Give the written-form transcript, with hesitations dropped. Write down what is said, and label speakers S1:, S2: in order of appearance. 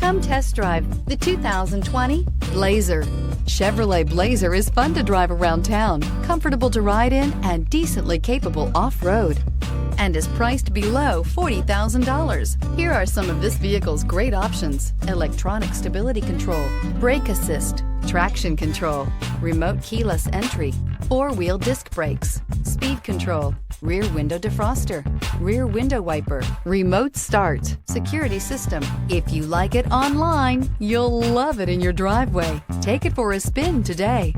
S1: Come test drive the 2020 Blazer. Chevrolet Blazer is fun to drive around town, comfortable to ride in, and decently capable off-road, and is priced below $40,000. Here are some of this vehicle's great options: electronic stability control, brake assist, traction control, remote keyless entry, four-wheel disc brakes, speed control, rear window defroster, rear window wiper, remote start, security system. If you like it online, you'll love it in your driveway. Take it for a spin today.